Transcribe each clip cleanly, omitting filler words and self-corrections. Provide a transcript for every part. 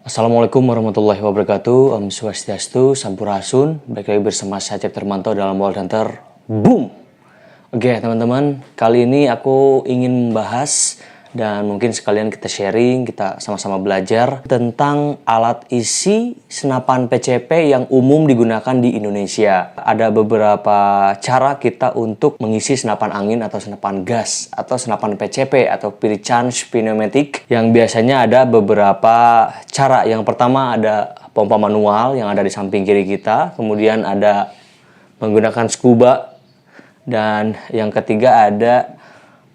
Assalamualaikum warahmatullahi wabarakatuh. Om Swastiastu, Sampurasun. Balik lagi bersama saya Cep Termanto dalam World Hunter. Boom! Oke teman-teman, kali ini aku ingin membahas dan mungkin sekalian kita sharing, kita sama-sama belajar tentang alat isi senapan PCP yang umum digunakan di Indonesia. Ada beberapa cara kita untuk mengisi senapan angin atau senapan gas atau senapan PCP atau pre-charge pneumatic yang biasanya ada beberapa cara. Yang pertama ada pompa manual yang ada di samping kiri kita, kemudian ada menggunakan scuba, dan yang ketiga ada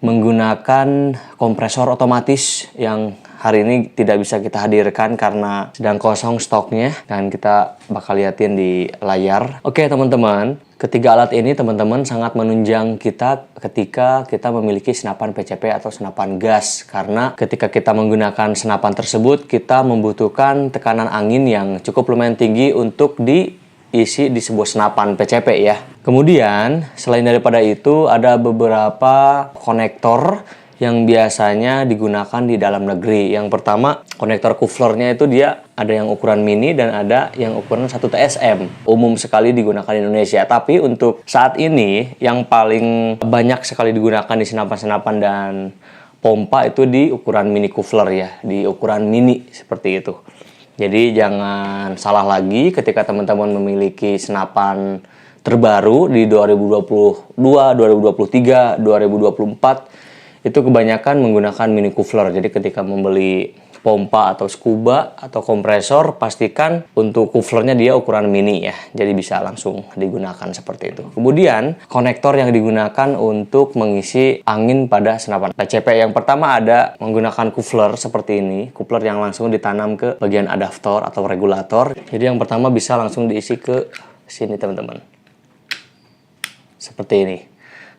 menggunakan kompresor otomatis yang hari ini tidak bisa kita hadirkan karena sedang kosong stoknya dan kita bakal liatin di layar. Oke teman-teman, ketiga alat ini teman-teman sangat menunjang kita ketika kita memiliki senapan PCP atau senapan gas, karena ketika kita menggunakan senapan tersebut kita membutuhkan tekanan angin yang cukup lumayan tinggi untuk diisi di sebuah senapan PCP ya. Kemudian selain daripada itu ada beberapa konektor yang biasanya digunakan di dalam negeri. Yang pertama, konektor couplernya itu dia ada yang ukuran mini dan ada yang ukuran 1 TSM. Umum sekali digunakan di Indonesia. Tapi untuk saat ini yang paling banyak sekali digunakan di senapan-senapan dan pompa itu di ukuran mini coupler ya, di ukuran mini seperti itu. Jadi jangan salah lagi ketika teman-teman memiliki senapan terbaru di 2022, 2023, 2024 itu kebanyakan menggunakan mini coupler. Jadi ketika membeli pompa atau scuba atau kompresor, pastikan untuk couplernya dia ukuran mini ya. Jadi bisa langsung digunakan seperti itu. Kemudian konektor yang digunakan untuk mengisi angin pada senapan PCP. Yang pertama ada menggunakan coupler seperti ini. Coupler yang langsung ditanam ke bagian adaptor atau regulator. Jadi yang pertama bisa langsung diisi ke sini teman-teman. Seperti ini.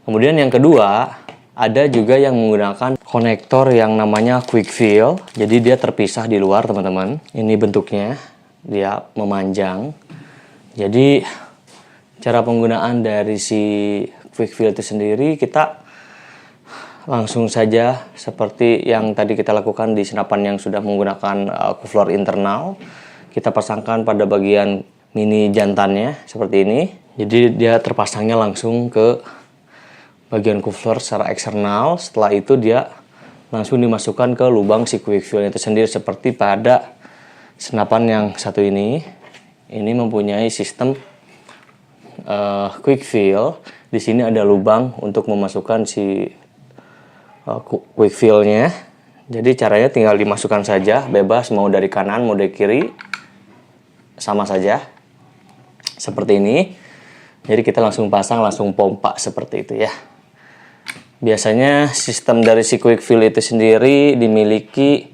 Kemudian yang kedua, ada juga yang menggunakan konektor yang namanya quick fill. Jadi dia terpisah di luar teman-teman. Ini bentuknya, dia memanjang. Jadi cara penggunaan dari si quick fill itu sendiri, kita langsung saja seperti yang tadi kita lakukan di senapan yang sudah menggunakan coupler internal. Kita pasangkan pada bagian mini jantannya seperti ini. Jadi dia terpasangnya langsung ke bagian coupler secara eksternal. Setelah itu dia langsung dimasukkan ke lubang si quick fill itu sendiri seperti pada senapan yang satu ini. Ini mempunyai sistem quick fill. Di sini ada lubang untuk memasukkan si quick fill-nya. Jadi caranya tinggal dimasukkan saja, bebas mau dari kanan mau dari kiri, sama saja. Seperti ini. Jadi kita langsung pasang, langsung pompa seperti itu ya. Biasanya sistem dari si quick fill itu sendiri dimiliki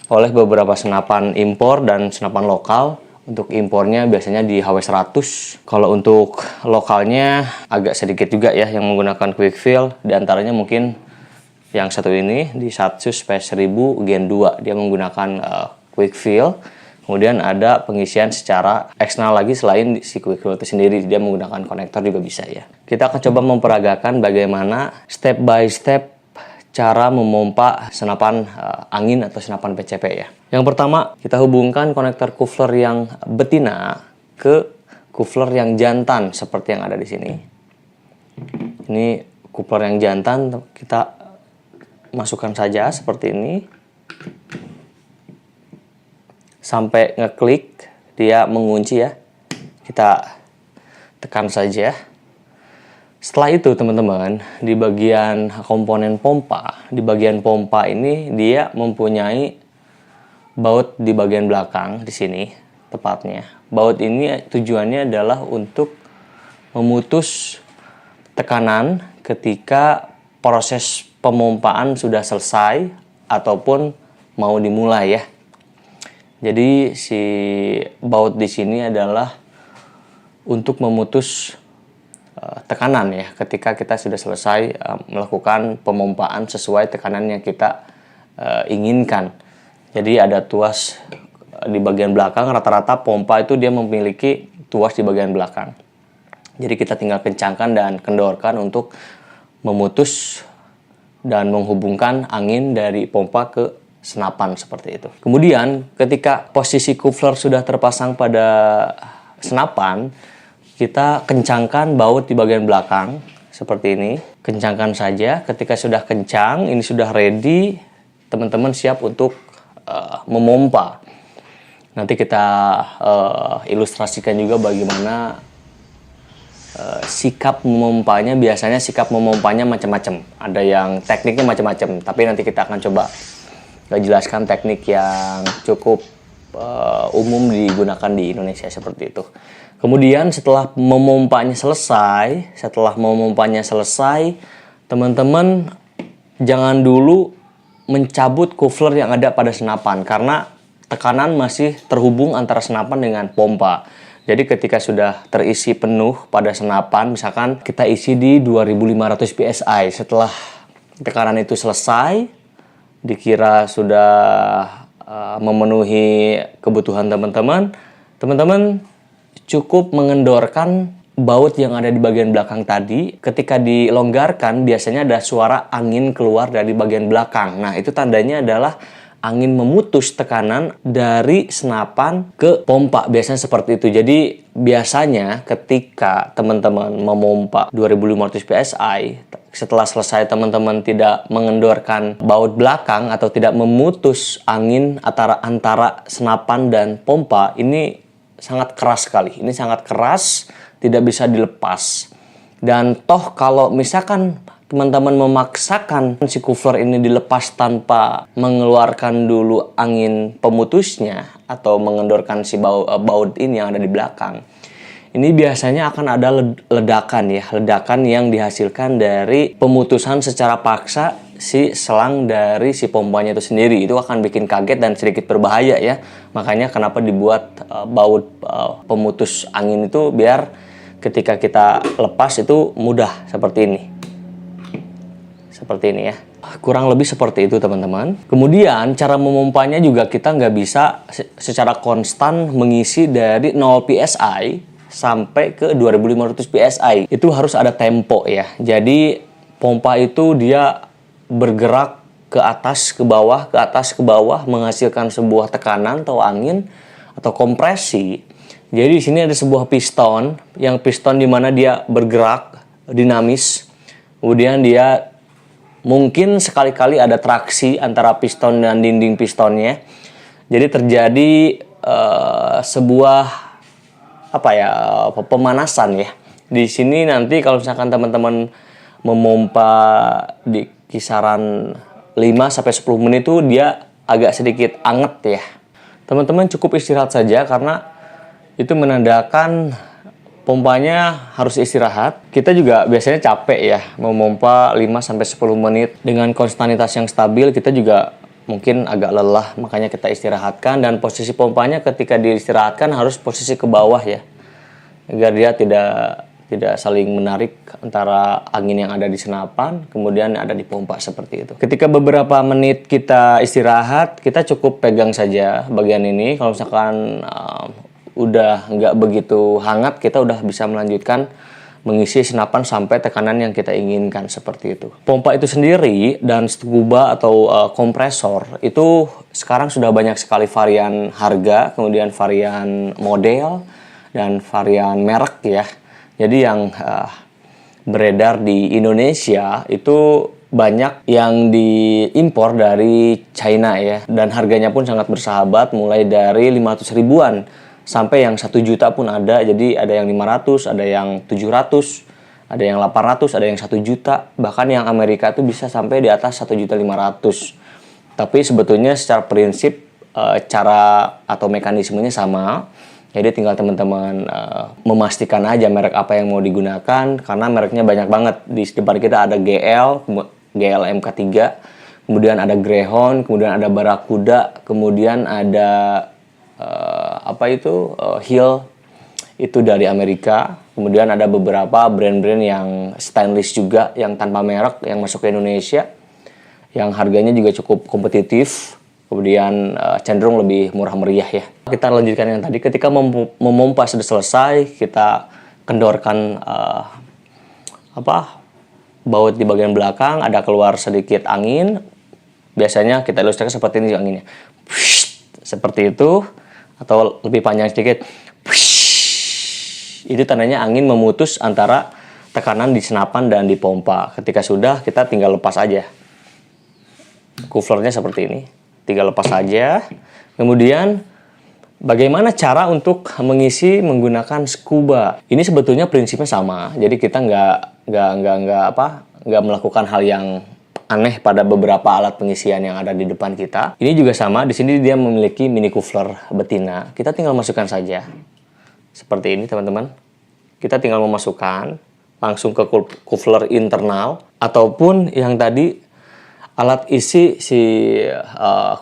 oleh beberapa senapan impor dan senapan lokal. Untuk impornya biasanya di HW100. Kalau untuk lokalnya agak sedikit juga ya yang menggunakan quick fill. Di antaranya mungkin yang satu ini di Satsus PS1000 Gen 2 dia menggunakan quick fill. Kemudian ada pengisian secara eksternal lagi selain si quick fill itu sendiri, dia menggunakan konektor juga bisa ya. Kita akan coba memperagakan bagaimana step by step cara memompa senapan angin atau senapan PCP ya. Yang pertama, kita hubungkan konektor coupler yang betina ke coupler yang jantan seperti yang ada di sini. Ini coupler yang jantan kita masukkan saja seperti ini. Sampai ngeklik dia mengunci ya, kita tekan saja. Setelah itu teman-teman, di bagian komponen pompa, di bagian pompa ini dia mempunyai baut di bagian belakang di sini tepatnya. Baut ini tujuannya adalah untuk memutus tekanan ketika proses pemompaan sudah selesai ataupun mau dimulai ya. Jadi si baut di sini adalah untuk memutus tekanan ya ketika kita sudah selesai melakukan pemompaan sesuai tekanan yang kita inginkan. Jadi ada tuas di bagian belakang, rata-rata pompa itu dia memiliki tuas di bagian belakang. Jadi kita tinggal kencangkan dan kendorkan untuk memutus dan menghubungkan angin dari pompa ke senapan seperti itu. Kemudian ketika posisi coupler sudah terpasang pada senapan, kita kencangkan baut di bagian belakang seperti ini. Kencangkan saja. Ketika sudah kencang, ini sudah ready, teman-teman siap untuk memompa. Nanti kita ilustrasikan juga bagaimana sikap memompanya. Biasanya sikap memompanya macam-macam. Ada yang tekniknya macam-macam, tapi nanti kita akan coba jelaskan teknik yang cukup umum digunakan di Indonesia seperti itu. Kemudian setelah memompanya selesai, teman-teman jangan dulu mencabut coupler yang ada pada senapan karena tekanan masih terhubung antara senapan dengan pompa. Jadi ketika sudah terisi penuh pada senapan, misalkan kita isi di 2500 PSI, setelah tekanan itu selesai, dikira sudah memenuhi kebutuhan teman-teman cukup mengendorkan baut yang ada di bagian belakang tadi. Ketika dilonggarkan, biasanya ada suara angin keluar dari bagian belakang. Nah, itu tandanya adalah angin memutus tekanan dari senapan ke pompa. Biasanya seperti itu. Jadi biasanya ketika teman-teman memompa 2500 PSI, setelah selesai teman-teman tidak mengendorkan baut belakang atau tidak memutus angin antara senapan dan pompa, ini sangat keras sekali. Ini sangat keras, tidak bisa dilepas. Dan toh kalau misalkan teman-teman memaksakan si coupler ini dilepas tanpa mengeluarkan dulu angin pemutusnya atau mengendorkan si baut ini yang ada di belakang, ini biasanya akan ada ledakan yang dihasilkan dari pemutusan secara paksa si selang dari si pompanya itu sendiri. Itu akan bikin kaget dan sedikit berbahaya ya. Makanya kenapa dibuat baut pemutus angin itu biar ketika kita lepas itu mudah seperti ini. Seperti ini ya. Kurang lebih seperti itu teman-teman. Kemudian cara memompanya juga kita nggak bisa secara konstan mengisi dari 0 PSI sampai ke 2500 PSI. Itu harus ada tempo ya. Jadi pompa itu dia bergerak ke atas ke bawah menghasilkan sebuah tekanan atau angin atau kompresi. Jadi di sini ada sebuah piston, yang piston di mana dia bergerak dinamis. Kemudian dia mungkin sekali-kali ada traksi antara piston dan dinding pistonnya. Jadi terjadi sebuah pemanasan ya. Di sini nanti kalau misalkan teman-teman memompa di kisaran 5-10 menit itu dia agak sedikit anget ya. Teman-teman cukup istirahat saja karena itu menandakan pompanya harus istirahat. Kita juga biasanya capek ya memompa 5-10 menit dengan konstanitas yang stabil. Kita juga mungkin agak lelah, makanya kita istirahatkan. Dan posisi pompanya ketika diistirahatkan harus posisi ke bawah ya, agar dia tidak saling menarik antara angin yang ada di senapan kemudian ada di pompa seperti itu. Ketika beberapa menit kita istirahat, kita cukup pegang saja bagian ini. Kalau misalkan udah nggak begitu hangat, kita udah bisa melanjutkan mengisi senapan sampai tekanan yang kita inginkan seperti itu. Pompa itu sendiri dan scuba atau kompresor itu sekarang sudah banyak sekali varian harga, kemudian varian model dan varian merek ya. Jadi yang beredar di Indonesia itu banyak yang diimpor dari China ya, dan harganya pun sangat bersahabat, mulai dari 500 ribuan sampai yang 1 juta pun ada. Jadi ada yang 500, ada yang 700, ada yang 800, ada yang 1 juta. Bahkan yang Amerika itu bisa sampai di atas 1.500.000. Tapi sebetulnya secara prinsip cara atau mekanismenya sama. Jadi tinggal teman-teman memastikan aja merek apa yang mau digunakan, karena mereknya banyak banget. Di depan kita ada GL MK3, kemudian ada Greyhound, kemudian ada Barracuda, kemudian ada Hill itu dari Amerika. Kemudian ada beberapa brand-brand yang stainless juga yang tanpa merek yang masuk ke Indonesia, yang harganya juga cukup kompetitif, kemudian cenderung lebih murah meriah ya. Kita lanjutkan yang tadi. Ketika memompa sudah selesai, kita kendorkan baut di bagian belakang, ada keluar sedikit angin. Biasanya kita ilustrasikan seperti ini anginnya. Seperti itu, atau lebih panjang sedikit. Itu tandanya angin memutus antara tekanan di senapan dan di pompa. Ketika sudah, kita tinggal lepas aja. Kuflernya seperti ini. Tinggal lepas saja. Kemudian bagaimana cara untuk mengisi menggunakan scuba? Ini sebetulnya prinsipnya sama. Jadi kita nggak melakukan hal yang aneh pada beberapa alat pengisian yang ada di depan kita. Ini juga sama. Di sini dia memiliki mini cooler betina. Kita tinggal masukkan saja. Seperti ini teman-teman. Kita tinggal memasukkan langsung ke cooler internal ataupun yang tadi alat isi si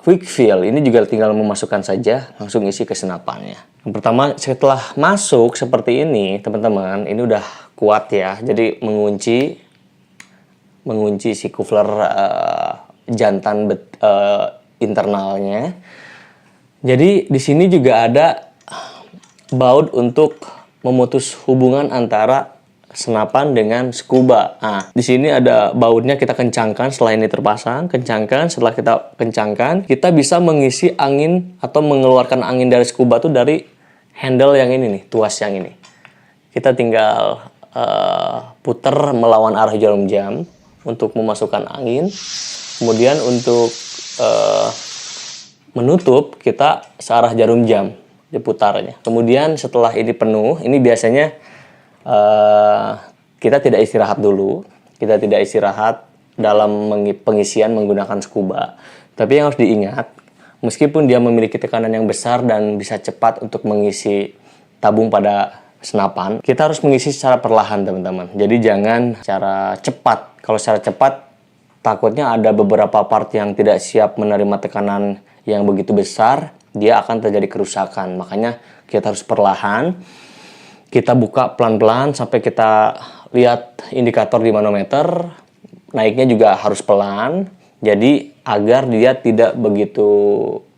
quick fill ini juga tinggal memasukkan saja, langsung isi ke senapannya. Yang pertama, setelah masuk seperti ini, teman-teman, ini udah kuat ya. Jadi mengunci si cooler jantan internalnya. Jadi di sini juga ada baut untuk memutus hubungan antara senapan dengan scuba. Nah, di sini ada bautnya, kita kencangkan setelah ini terpasang, kencangkan. Setelah kita kencangkan, kita bisa mengisi angin atau mengeluarkan angin dari scuba tuh dari handle yang ini nih, tuas yang ini. Kita tinggal puter melawan arah jarum jam untuk memasukkan angin. Kemudian untuk menutup, kita searah jarum jam diputarnya. Kemudian setelah ini penuh, ini biasanya kita tidak istirahat dulu. Kita tidak istirahat dalam pengisian menggunakan scuba. Tapi yang harus diingat, meskipun dia memiliki tekanan yang besar dan bisa cepat untuk mengisi tabung pada senapan, kita harus mengisi secara perlahan, teman-teman. Jadi jangan secara cepat. Kalau secara cepat, takutnya ada beberapa part yang tidak siap menerima tekanan yang begitu besar, dia akan terjadi kerusakan. Makanya kita harus perlahan. Kita buka pelan-pelan sampai kita lihat indikator di manometer. Naiknya juga harus pelan. Jadi agar dia tidak begitu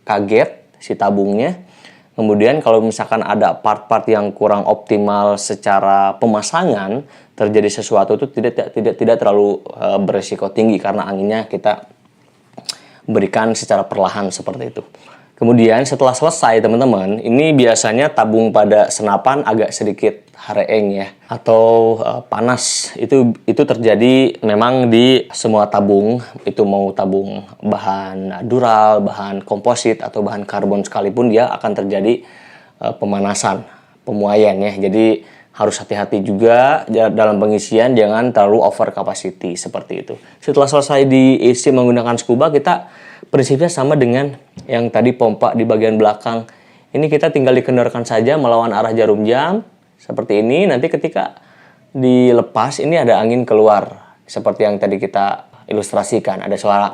kaget si tabungnya. Kemudian kalau misalkan ada part-part yang kurang optimal secara pemasangan, terjadi sesuatu itu tidak terlalu beresiko tinggi karena anginnya kita berikan secara perlahan seperti itu. Kemudian setelah selesai, teman-teman, ini biasanya tabung pada senapan agak sedikit hareeng ya, atau panas. Itu terjadi memang di semua tabung, itu mau tabung bahan dural, bahan komposit atau bahan karbon sekalipun, dia akan terjadi pemanasan, pemuaian ya. Jadi harus hati-hati juga dalam pengisian, jangan terlalu over capacity seperti itu. Setelah selesai diisi menggunakan scuba, kita prinsipnya sama dengan yang tadi pompa di bagian belakang. Ini kita tinggal dikendorkan saja melawan arah jarum jam seperti ini. Nanti ketika dilepas, ini ada angin keluar seperti yang tadi kita ilustrasikan. Ada suara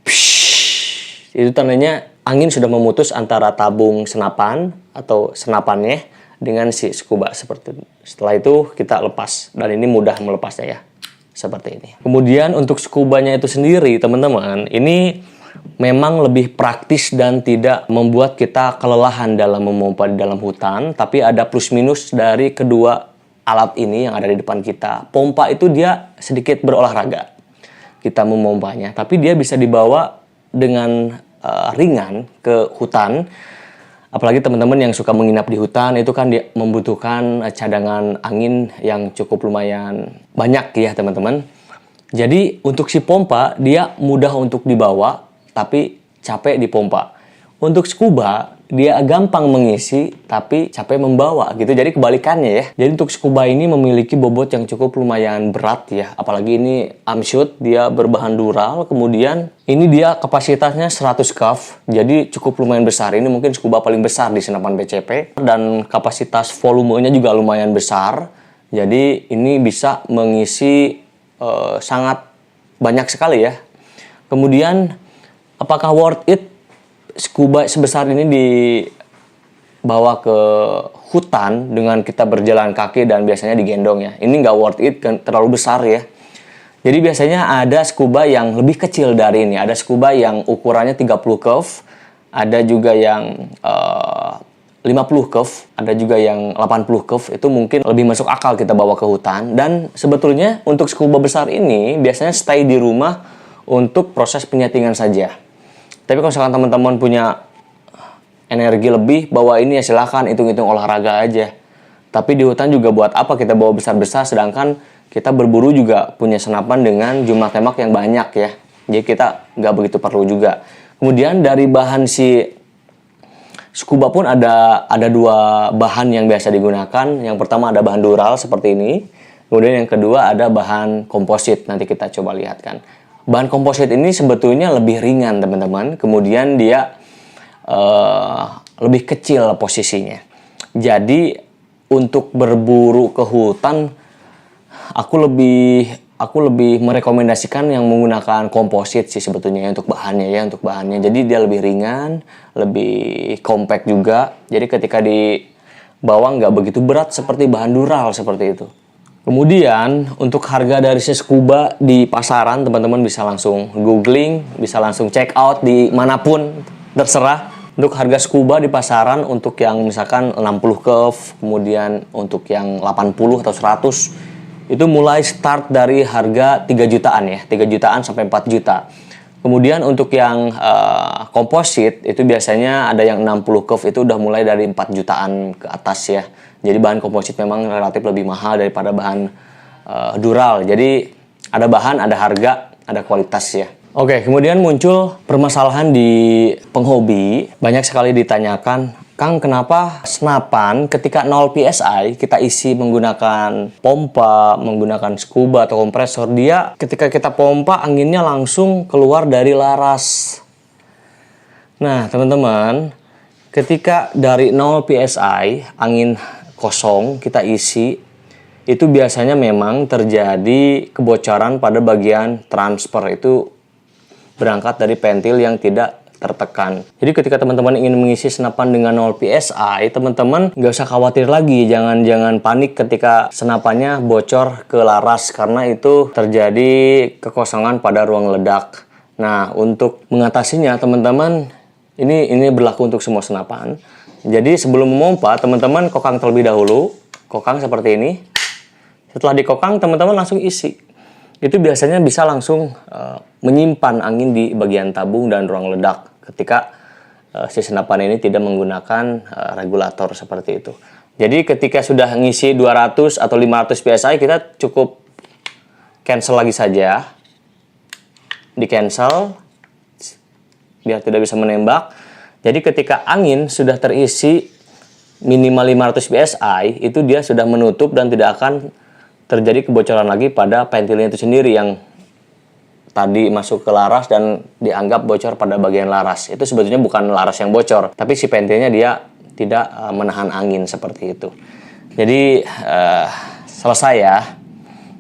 psh. Itu tandanya angin sudah memutus antara tabung senapan atau senapannya dengan si scuba seperti itu. Setelah itu kita lepas, dan ini mudah melepasnya ya, seperti ini. Kemudian untuk scubanya itu sendiri, teman-teman, ini memang lebih praktis dan tidak membuat kita kelelahan dalam memompa di dalam hutan. Tapi ada plus minus dari kedua alat ini yang ada di depan kita. Pompa itu dia sedikit berolahraga, kita memompanya, tapi dia bisa dibawa dengan ringan ke hutan. Apalagi teman-teman yang suka menginap di hutan, itu kan dia membutuhkan cadangan angin yang cukup lumayan banyak ya teman-teman. Jadi untuk si pompa, dia mudah untuk dibawa, tapi capek dipompa. Untuk scuba, dia gampang mengisi, tapi capek membawa gitu. Jadi kebalikannya ya. Jadi untuk scuba ini memiliki bobot yang cukup lumayan berat ya. Apalagi ini amshoot, dia berbahan dural. Kemudian ini dia kapasitasnya 100 cuff. Jadi cukup lumayan besar. Ini mungkin scuba paling besar di senapan BCP. Dan kapasitas volumenya juga lumayan besar. Jadi ini bisa mengisi sangat banyak sekali ya. Kemudian apakah worth it scuba sebesar ini dibawa ke hutan dengan kita berjalan kaki dan biasanya digendong ya? Ini nggak worth it, kan terlalu besar ya. Jadi biasanya ada scuba yang lebih kecil dari ini. Ada scuba yang ukurannya 30 cuff, ada juga yang 50 cuff, ada juga yang 80 cuff. Itu mungkin lebih masuk akal kita bawa ke hutan. Dan sebetulnya untuk scuba besar ini biasanya stay di rumah untuk proses penyetingan saja. Tapi kalau misalkan teman-teman punya energi lebih, bawa ini ya silahkan, hitung-hitung olahraga aja. Tapi di hutan juga buat apa kita bawa besar-besar, sedangkan kita berburu juga punya senapan dengan jumlah tembak yang banyak ya. Jadi kita nggak begitu perlu juga. Kemudian dari bahan si scuba pun ada dua bahan yang biasa digunakan. Yang pertama ada bahan dural seperti ini. Kemudian yang kedua ada bahan komposit. Nanti kita coba lihat kan. Bahan komposit ini sebetulnya lebih ringan teman-teman. Kemudian dia lebih kecil posisinya. Jadi untuk berburu ke hutan aku lebih merekomendasikan yang menggunakan komposit sih sebetulnya untuk bahannya. Jadi dia lebih ringan, lebih compact juga. Jadi ketika dibawa nggak begitu berat seperti bahan dural seperti itu. Kemudian untuk harga dari si scuba di pasaran, teman-teman bisa langsung googling, bisa langsung check out di manapun terserah. Untuk harga scuba di pasaran untuk yang misalkan 60 curve, kemudian untuk yang 80 atau 100 itu mulai start dari harga 3 jutaan ya, 3 jutaan sampai 4 juta. Kemudian untuk yang komposit itu biasanya ada yang 60 curve itu udah mulai dari 4 jutaan ke atas ya. Jadi bahan komposit memang relatif lebih mahal daripada bahan dural. Jadi ada bahan, ada harga, ada kualitas ya. Oke, kemudian muncul permasalahan di penghobi. Banyak sekali ditanyakan, Kang, kenapa senapan ketika 0 PSI kita isi menggunakan pompa, menggunakan scuba atau kompresor, dia ketika kita pompa anginnya langsung keluar dari laras. Nah, teman-teman, ketika dari 0 PSI angin kosong kita isi, itu biasanya memang terjadi kebocoran pada bagian transfer, itu berangkat dari pentil yang tidak tertekan. Jadi ketika teman-teman ingin mengisi senapan dengan 0 PSI, teman-teman nggak usah khawatir lagi, jangan panik ketika senapannya bocor ke laras, karena itu terjadi kekosongan pada ruang ledak. Nah, untuk mengatasinya teman-teman, ini berlaku untuk semua senapan. Jadi sebelum memompa, teman-teman kokang terlebih dahulu, kokang seperti ini. Setelah dikokang, teman-teman langsung isi. Itu biasanya bisa langsung menyimpan angin di bagian tabung dan ruang ledak ketika si senapan ini tidak menggunakan regulator seperti itu. Jadi ketika sudah ngisi 200 atau 500 PSI, kita cukup cancel lagi saja. Di cancel biar tidak bisa menembak. Jadi ketika angin sudah terisi minimal 500 PSI, itu dia sudah menutup dan tidak akan terjadi kebocoran lagi pada pentilnya itu sendiri yang tadi masuk ke laras dan dianggap bocor pada bagian laras. Itu sebetulnya bukan laras yang bocor, tapi si pentilnya dia tidak menahan angin seperti itu. Jadi selesai ya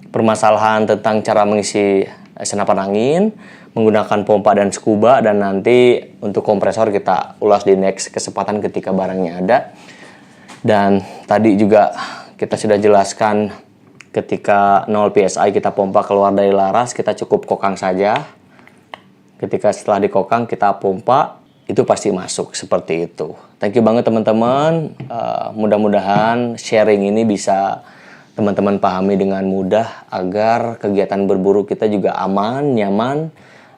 permasalahan tentang cara mengisi senapan angin menggunakan pompa dan scuba, dan nanti untuk kompresor kita ulas di next kesempatan ketika barangnya ada. Dan tadi juga kita sudah jelaskan ketika 0 PSI kita pompa keluar dari laras, kita cukup kokang saja. Ketika setelah dikokang kita pompa, itu pasti masuk seperti itu. Thank you banget teman-teman. Mudah-mudahan sharing ini bisa teman-teman pahami dengan mudah agar kegiatan berburu kita juga aman, nyaman,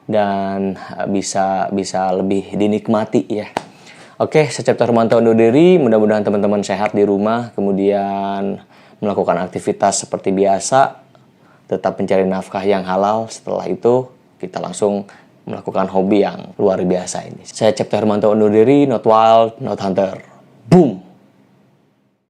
dan bisa lebih dinikmati ya. Oke, saya Cipta Hermanto undur diri. Mudah-mudahan teman-teman sehat di rumah, kemudian melakukan aktivitas seperti biasa, tetap mencari nafkah yang halal. Setelah itu kita langsung melakukan hobi yang luar biasa ini. Saya Cipta Hermanto undur diri, not wild, not hunter. Boom!